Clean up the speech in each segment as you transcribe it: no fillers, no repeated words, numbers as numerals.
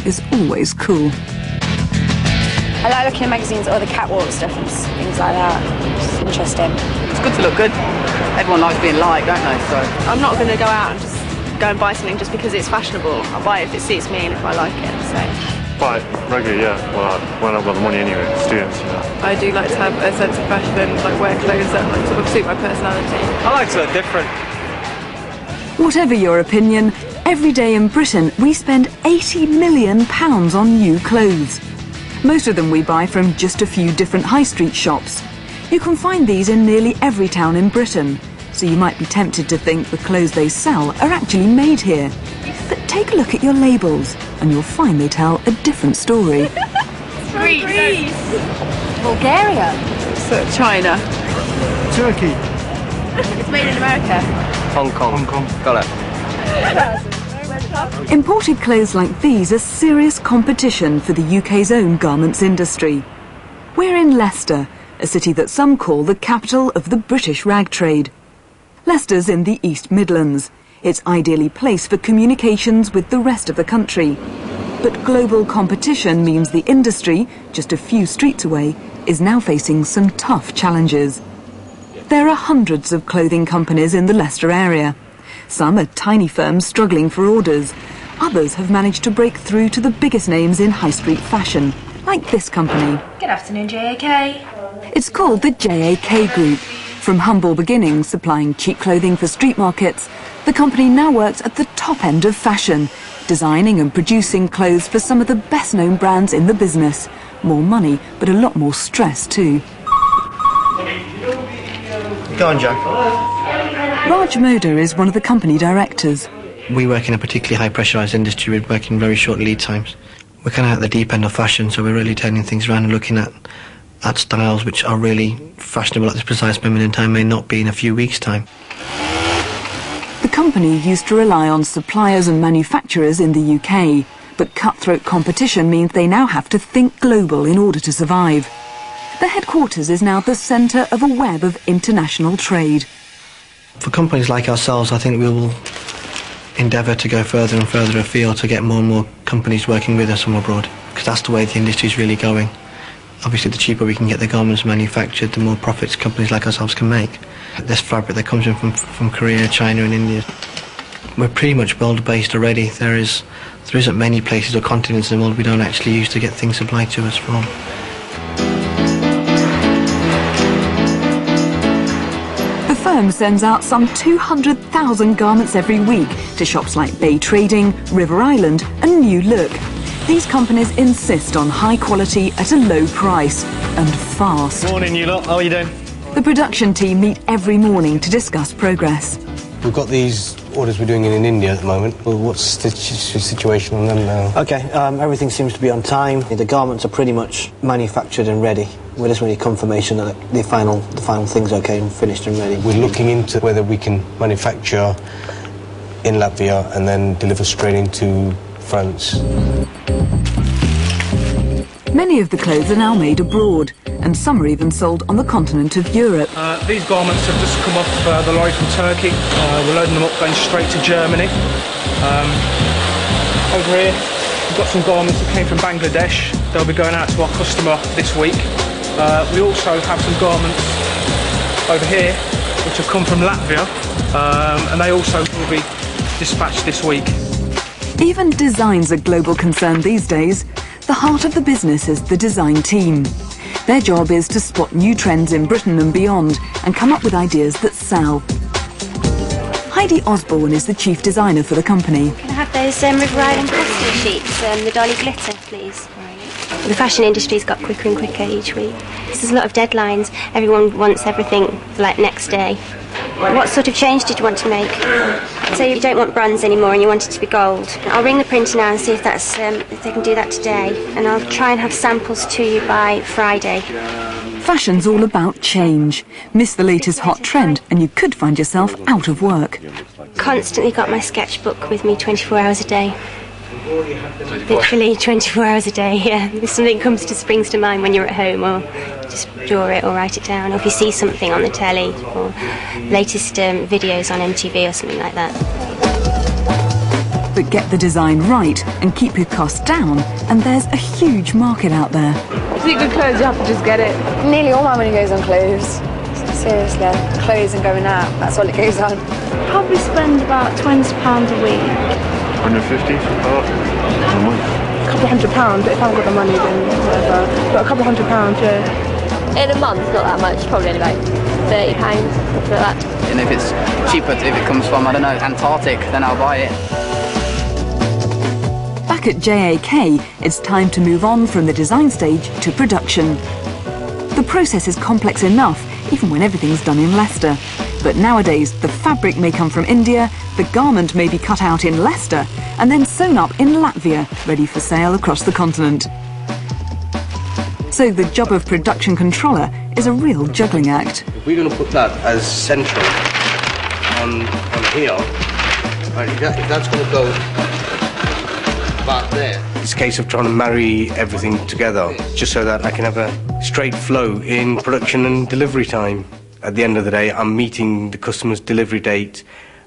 is always cool. I like looking at magazines or the catwalk stuff and things like that. It's interesting. It's good to look good. Everyone likes being liked, don't they? So I'm not going to go out and just go and buy something just because it's fashionable. I'll buy it if it suits me and if I like it. So. Buy it regularly, yeah. Well, when I've got the money anyway, students, you know. I do like to have a sense of fashion, like wear clothes that like, sort of suit my personality. I like to look different. Whatever your opinion, every day in Britain we spend £80 million on new clothes. Most of them we buy from just a few different high street shops. You can find these in nearly every town in Britain, so you might be tempted to think the clothes they sell are actually made here. But take a look at your labels and you'll find they tell a different story. Greece. Bulgaria. China. Turkey. It's made in America. Hong Kong. Got it. Imported clothes like these are serious competition for the UK's own garments industry. We're in Leicester, a city that some call the capital of the British rag trade. Leicester's in the East Midlands. It's ideally placed for communications with the rest of the country. But global competition means the industry, just a few streets away, is now facing some tough challenges. There are hundreds of clothing companies in the Leicester area. Some are tiny firms struggling for orders. Others have managed to break through to the biggest names in high street fashion, like this company. Good afternoon, JAK. It's called the JAK Group. From humble beginnings supplying cheap clothing for street markets, the company now works at the top end of fashion, designing and producing clothes for some of the best-known brands in the business. More money, but a lot more stress too. Go on, Jack. MHODA is one of the company directors. We work in a particularly high pressurised industry. We work in very short lead times. We're kind of at the deep end of fashion, so we're really turning things around and looking at styles which are really fashionable at this precise moment in time may not be in a few weeks' time. The company used to rely on suppliers and manufacturers in the UK, but cutthroat competition means they now have to think global in order to survive. The headquarters is now the centre of a web of international trade. For companies like ourselves, I think we will endeavour to go further and further afield to get more and more companies working with us from abroad, because that's the way the industry is really going. Obviously, the cheaper we can get the garments manufactured, the more profits companies like ourselves can make. This fabric that comes in from Korea, China and India, we're pretty much world-based already. There isn't many places or continents in the world we don't actually use to get things supplied to us from. The firm sends out some 200,000 garments every week to shops like Bay Trading, River Island and New Look. These companies insist on high quality at a low price and fast. Morning, you lot. How are you doing? The production team meet every morning to discuss progress. We've got these orders we're doing in India at the moment. Well, what's the situation on them now? Okay, everything seems to be on time. The garments are pretty much manufactured and ready. We just need confirmation that the final thing's okay and finished and ready. We're looking into whether we can manufacture in Latvia and then deliver straight into France. Many of the clothes are now made abroad, and some are even sold on the continent of Europe. These garments have just come off the lorry from Turkey. We're loading them up, going straight to Germany. Over here, we've got some garments that came from Bangladesh. They'll be going out to our customer this week. We also have some garments over here, which have come from Latvia, and they also will be dispatched this week. Even design's a global concern these days. The heart of the business is the design team. Their job is to spot new trends in Britain and beyond and come up with ideas that sell. HEIDI Osborne is the chief designer for the company. Can I have those River Island pastel sheets, the dolly glitter, please? The fashion industry's got quicker and quicker each week. There's a lot of deadlines. Everyone wants everything like next day. What sort of change did you want to make? So you don't want bronze anymore and you want it to be gold. I'll ring the printer now and see if that's if they can do that today, and I'll try and have samples to you by Friday. Fashion's all about change. Miss the latest hot trend and you could find yourself out of work. Constantly got my sketchbook with me 24 hours a day. Literally 24 hours a day, yeah. If something springs to mind when you're at home, or just draw it or write it down, or if you see something on the telly, or latest videos on MTV or something like that. But get the design right and keep your costs down, and there's a huge market out there. If you need good clothes, you have to just get it. Nearly all my money goes on clothes. Seriously, clothes and going out, that's all it goes on. Probably spend about £20 a week. 150 a month. A couple £100, but if I haven't got the money, then whatever. But a couple £100, yeah. In a month, not that much, probably only like £30, something like that. And if it's cheaper, if it comes from, I don't know, Antarctic, then I'll buy it. Back at JAK, it's time to move on from the design stage to production. The process is complex enough, even when everything's done in Leicester. But nowadays, the fabric may come from India, the garment may be cut out in Leicester, and then sewn up in Latvia, ready for sale across the continent. So the job of production controller is a real juggling act. If we're going to put that as central on here, right, if that's going to go back there. It's a case of trying to marry everything together, just so that I can have a straight flow in production and delivery time. At the end of the day, I'm meeting the customer's delivery date.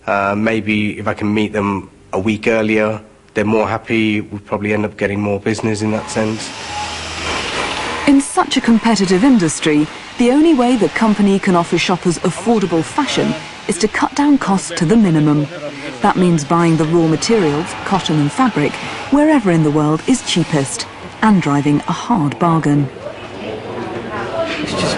Maybe if I can meet them a week earlier, they're more happy. We'll probably end up getting more business in that sense. In such a competitive industry, the only way the company can offer shoppers affordable fashion is to cut down costs to the minimum. That means buying the raw materials, cotton and fabric, wherever in the world is cheapest, and driving a hard bargain.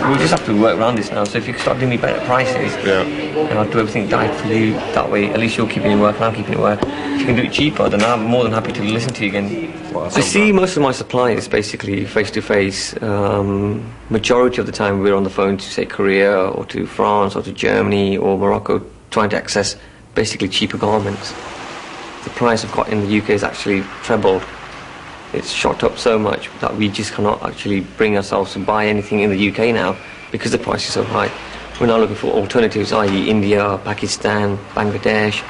We just have to work around this now. So if you can start giving me better prices, and I'll do everything right for you, that way at least you're keeping your work and I'm keeping your work. If you can do it cheaper, then I'm more than happy to listen to you again. So see, most of my suppliers basically face-to-face. Majority of the time we're on the phone to, say, Korea or to France or to Germany or Morocco, trying to access basically cheaper garments. The price of cotton in the UK is actually trebled. It's shot up so much that we just cannot actually bring ourselves to buy anything in the UK now because the price is so high. We're now looking for alternatives, i.e. India, Pakistan, Bangladesh.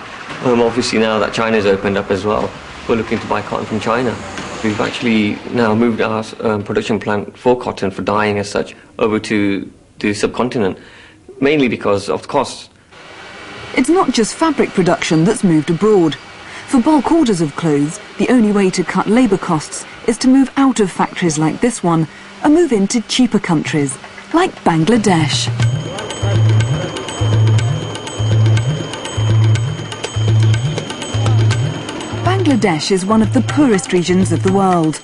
Obviously now that China's opened up as well, we're looking to buy cotton from China. We've actually now moved our production plant for cotton, for dyeing as such, over to the subcontinent, mainly because of the costs. It's not just fabric production that's moved abroad. For bulk orders of clothes, the only way to cut labour costs is to move out of factories like this one and move into cheaper countries, like Bangladesh. Bangladesh is one of the poorest regions of the world.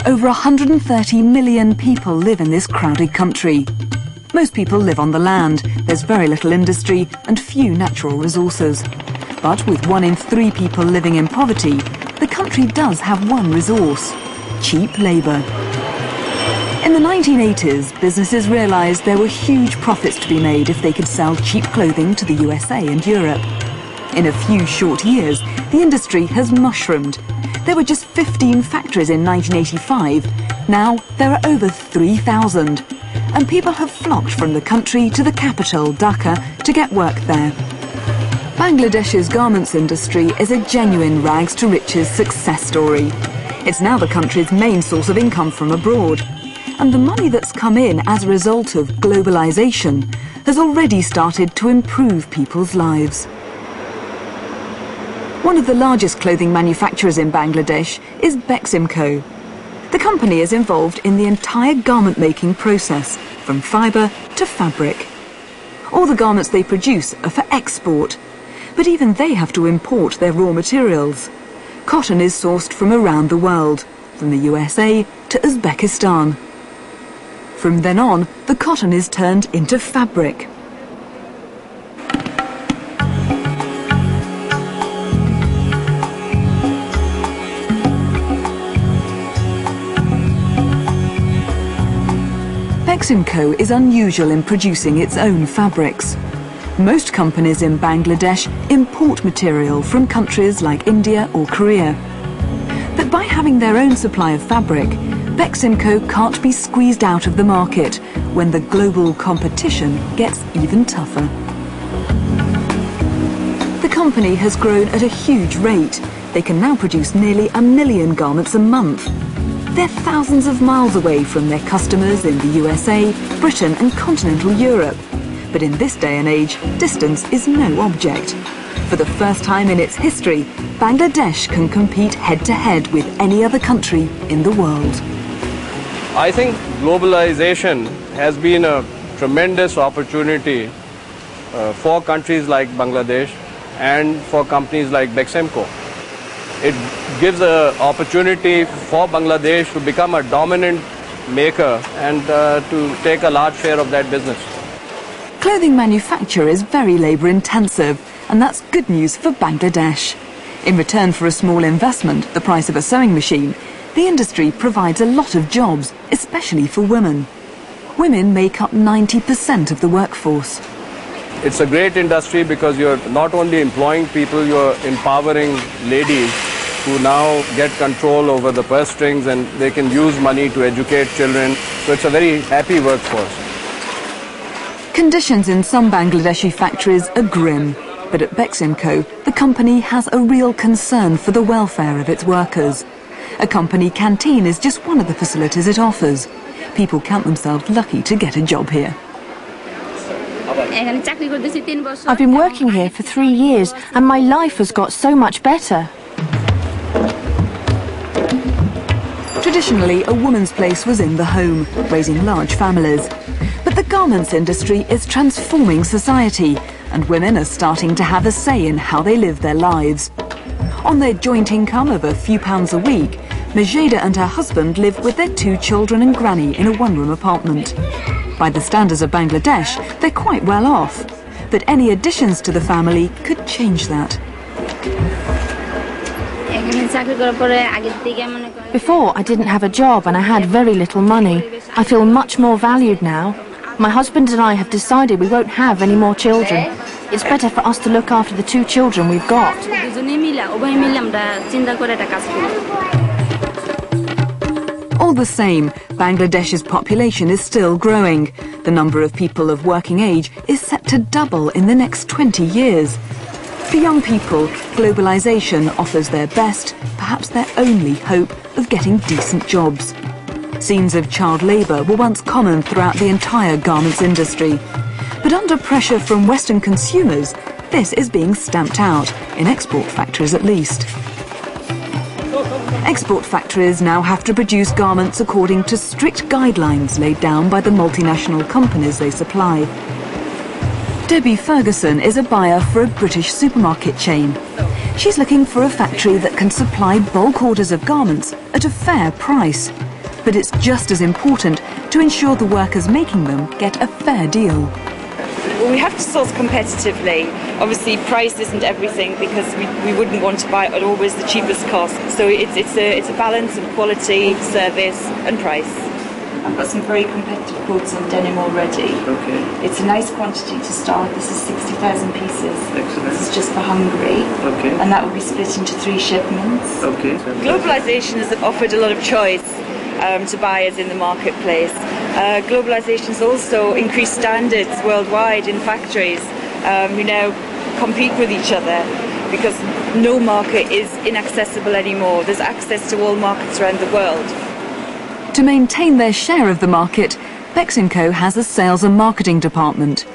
Over 130 million people live in this crowded country. Most people live on the land, there's very little industry and few natural resources. But with 1 in 3 people living in poverty, the country does have one resource: cheap labour. In the 1980s, businesses realised there were huge profits to be made if they could sell cheap clothing to the USA and Europe. In a few short years, the industry has mushroomed. There were just 15 factories in 1985. Now there are over 3,000. And people have flocked from the country to the capital, Dhaka, to get work there. Bangladesh's garments industry is a genuine rags-to-riches success story. It's now the country's main source of income from abroad. And the money that's come in as a result of globalisation has already started to improve people's lives. One of the largest clothing manufacturers in Bangladesh is Beximco. The company is involved in the entire garment-making process, from fibre to fabric. All the garments they produce are for export, but even they have to import their raw materials. Cotton is sourced from around the world, from the USA to Uzbekistan. From then on, the cotton is turned into fabric. Beximco is unusual in producing its own fabrics. Most companies in Bangladesh import material from countries like India or Korea. But by having their own supply of fabric, Beximco can't be squeezed out of the market when the global competition gets even tougher. The company has grown at a huge rate. They can now produce nearly 1 million garments a month. They're thousands of miles away from their customers in the USA, Britain and continental Europe. But in this day and age, distance is no object. For the first time in its history, Bangladesh can compete head-to-head with any other country in the world. I think globalization has been a tremendous opportunity for countries like Bangladesh and for companies like Beximco. It gives an opportunity for Bangladesh to become a dominant maker and to take a large share of that business. Clothing manufacture is very labour-intensive, and that's good news for Bangladesh. In return for a small investment, the price of a sewing machine, the industry provides a lot of jobs, especially for women. Women make up 90% of the workforce. It's a great industry because you're not only employing people, you're empowering ladies who now get control over the purse strings and they can use money to educate children. So it's a very happy workforce. Conditions in some Bangladeshi factories are grim, but at Beximco, the company has a real concern for the welfare of its workers. A company canteen is just one of the facilities it offers. People count themselves lucky to get a job here. I've been working here for 3 years and my life has got so much better. Traditionally, a woman's place was in the home, raising large families. But the garments industry is transforming society, and women are starting to have a say in how they live their lives. On their joint income of a few pounds a week, MAZEDA and her husband live with their 2 children and granny in a one-room apartment. By the standards of Bangladesh, they're quite well off. But any additions to the family could change that. Before, I didn't have a job and I had very little money. I feel much more valued now. My husband and I have decided we won't have any more children. It's better for us to look after the 2 children we've got. All the same, Bangladesh's population is still growing. The number of people of working age is set to double in the next 20 years. For young people, globalisation offers their best, perhaps their only hope of getting decent jobs. Scenes of child labour were once common throughout the entire garments industry. But under pressure from Western consumers, this is being stamped out, in export factories at least. Export factories now have to produce garments according to strict guidelines laid down by the multinational companies they supply. Debbie Ferguson is a buyer for a British supermarket chain. She's looking for a factory that can supply bulk orders of garments at a fair price. But it's just as important to ensure the workers making them get a fair deal. Well, we have to source competitively. Obviously, price isn't everything because we wouldn't want to buy at always the cheapest cost. So it's a balance of quality, service and price. I've got some very competitive quotes on denim already. Okay. It's a nice quantity to start. This is 60,000 pieces. Excellent. This is just for Hungary. Okay. And that will be split into 3 shipments. Okay. Globalisation has offered a lot of choice to buyers in the marketplace. Globalisation has also increased standards worldwide in factories. We now compete with each other because no market is inaccessible anymore. There's access to all markets around the world. To maintain their share of the market, Beximco has a sales and marketing department.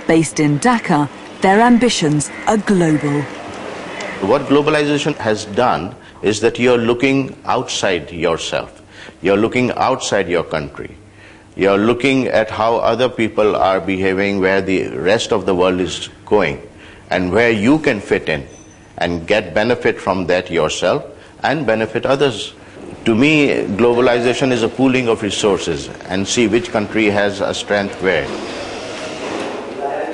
Based in Dhaka, their ambitions are global. What globalization has done is that you're looking outside yourself. You're looking outside your country. You're looking at how other people are behaving, where the rest of the world is going, and where you can fit in and get benefit from that yourself and benefit others. To me, globalization is a pooling of resources and see which country has a strength where.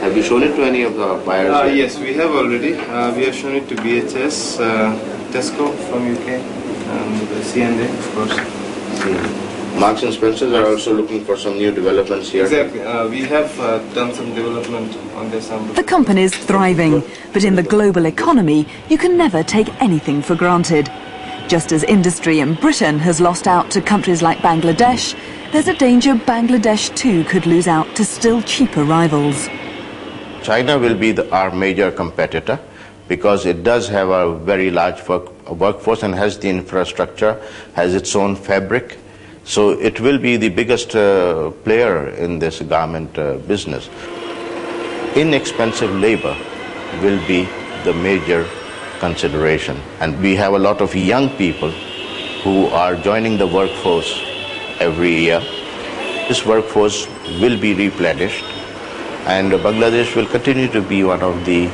Have you shown it to any of the buyers? Yes, we have already. We have shown it to BHS, Tesco from UK, and C&A, of course. Marks and Spencers are also looking for some new developments here. Exactly. We have done some development on this. The company's thriving, but in the global economy, you can never take anything for granted. Just as industry in Britain has lost out to countries like Bangladesh, there's a danger Bangladesh too could lose out to still cheaper rivals. China will be our major competitor because it does have a very large workforce and has the infrastructure, has its own fabric. So it will be the biggest player in this garment business. Inexpensive labor will be the major consideration. And we have a lot of young people who are joining the workforce every year. This workforce will be replenished, and Bangladesh will continue to be one of the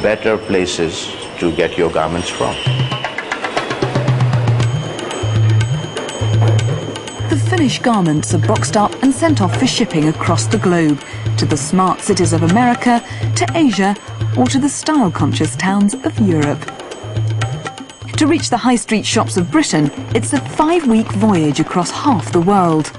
better places to get your garments from. The finished garments are boxed up and sent off for shipping across the globe, to the smart cities of America, to Asia, or to the style-conscious towns of Europe. To reach the high street shops of Britain, it's a 5-week voyage across half the world.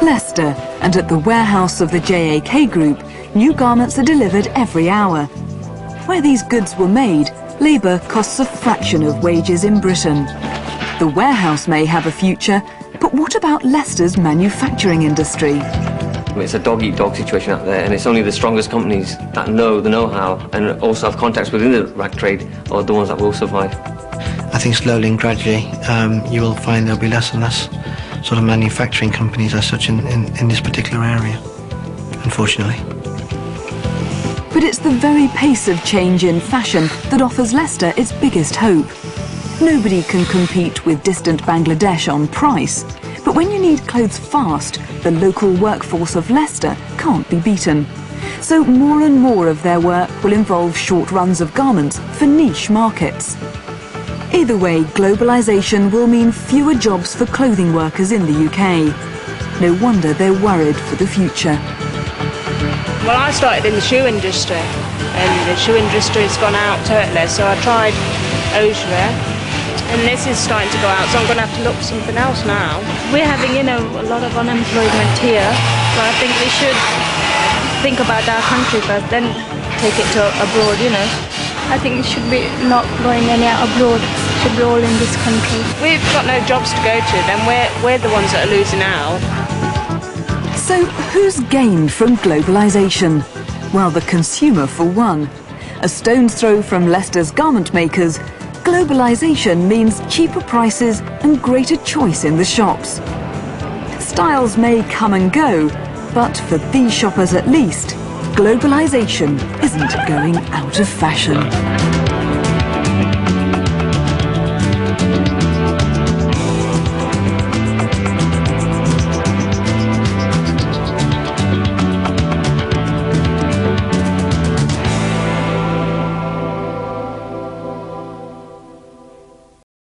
Leicester, and at the warehouse of the JAK Group, new garments are delivered every hour. Where these goods were made, labour costs a fraction of wages in Britain. The warehouse may have a future, but what about Leicester's manufacturing industry? It's a dog-eat-dog situation out there, and it's only the strongest companies that know the know-how and also have contacts within the rag trade are the ones that will survive. I think slowly and gradually you will find there'll be less and less sort of manufacturing companies as such in this particular area, unfortunately. But it's the very pace of change in fashion that offers Leicester its biggest hope. Nobody can compete with distant Bangladesh on price, but when you need clothes fast, the local workforce of Leicester can't be beaten. So more and more of their work will involve short runs of garments for niche markets. Either way, globalisation will mean fewer jobs for clothing workers in the UK. No wonder they're worried for the future. Well, I started in the shoe industry, and the shoe industry's gone out totally, so I tried hosiery, and this is starting to go out, so I'm going to have to look for something else now. We're having, a lot of unemployment here, so I think we should think about our country first, then take it to abroad, I think it should be not going any out abroad, it should be all in this country. We've got no jobs to go to, then we're the ones that are losing out. So who's gained from globalisation? Well, the consumer for one. A stone's throw from Leicester's garment makers, globalisation means cheaper prices and greater choice in the shops. Styles may come and go, but for these shoppers at least, globalisation isn't going out of fashion.